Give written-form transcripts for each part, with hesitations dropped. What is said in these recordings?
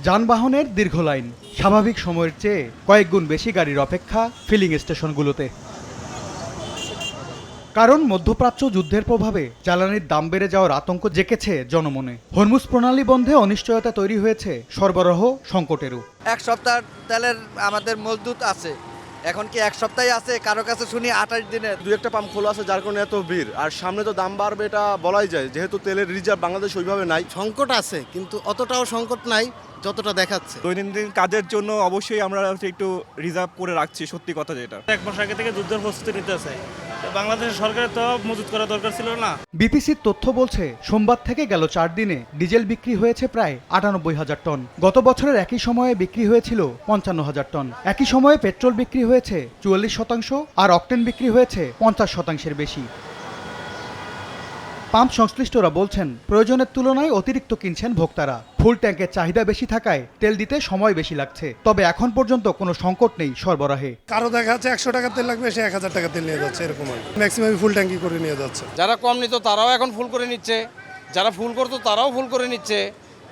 যানবাহনের দীর্ঘ লাইন, স্বাভাবিক সময়ের চেয়ে কয়েক গুণ বেশি গাড়ির অপেক্ষা ফিলিং স্টেশনগুলোতে। কারণ মধ্যপ্রাচ্য যুদ্ধের প্রভাবে জ্বালানির দাম বেড়ে যাওয়ার আতঙ্ক জেঁকেছে জনমনে। হরমুজ প্রণালী বন্ধে অনিশ্চয়তা তৈরি হয়েছে সরবরাহ সংকটেরও। এক সপ্তাহ তেলের আমাদের মজদুত আছে, এখন কি এক সপ্তাহে আছে, কারো কাছে শুনি 28 দিনের। দু একটা পাম্প খোলা আছে যার কারণে এত ভিড়, আর সামনে তো দাম বাড়বে এটা বলাই যায়, যেহেতু তেলের রিজার্ভ বাংলাদেশ ওইভাবে নাই। সংকট আছে কিন্তু অতটাও সংকট নাই যতটা দেখাচ্ছে। দৈনন্দিন কাজের জন্য অবশ্যই আমরা একটু রিজার্ভ করে রাখছি, সত্যি কথা যেটা। এক মাস আগে থেকে যুদ্ধের প্রস্তুতি নিতে আছে, বাংলাদেশের সরকারের তো মজুত করা দরকার ছিল না। বিপিসির তথ্য বলছে সোমবার থেকে গেল 4 দিনে ডিজেল বিক্রি হয়েছে প্রায় 98,000 টন। গত বছরের একই সময়ে বিক্রি হয়েছিল 55,000 টন। একই সময়ে পেট্রোল বিক্রি হয়েছে 44% আর অকটেন বিক্রি হয়েছে 50%-এর বেশি। পাম্প সংশ্লিষ্টরা বলছেন প্রয়োজনের তুলনায় অতিরিক্ত কিনছেন ভোক্তারা। ফুল ট্যাঙ্কের চাহিদা বেশি থাকায় তেল দিতে সময় বেশি লাগছে। তবে এখন পর্যন্ত কোনো সংকট নেই সরবরাহে। কারো দেখা যাচ্ছে 100 টাকা তেল লাগবে, সে 1000 টাকা তেল নিয়ে যাচ্ছে, এরকম ম্যাক্সিমাম ফুল ট্যাঙ্কি করে নিয়ে যাচ্ছে। যারা কম নিত তারাও এখন ফুল করে নিচ্ছে, যারা ফুল করতো তারাও ফুল করে নিচ্ছে।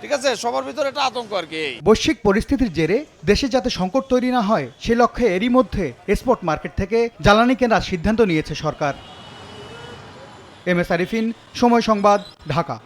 ঠিক আছে, সবার ভিতরে একটা আতঙ্ক আর কি। বৈশ্বিক পরিস্থিতির জেরে দেশে যাতে সংকট তৈরি না হয় সে লক্ষ্যে এরই মধ্যে স্পট মার্কেট থেকে জ্বালানি কেনার সিদ্ধান্ত নিয়েছে সরকার। এম এস আরিফিন, সময় সংবাদ, ঢাকা।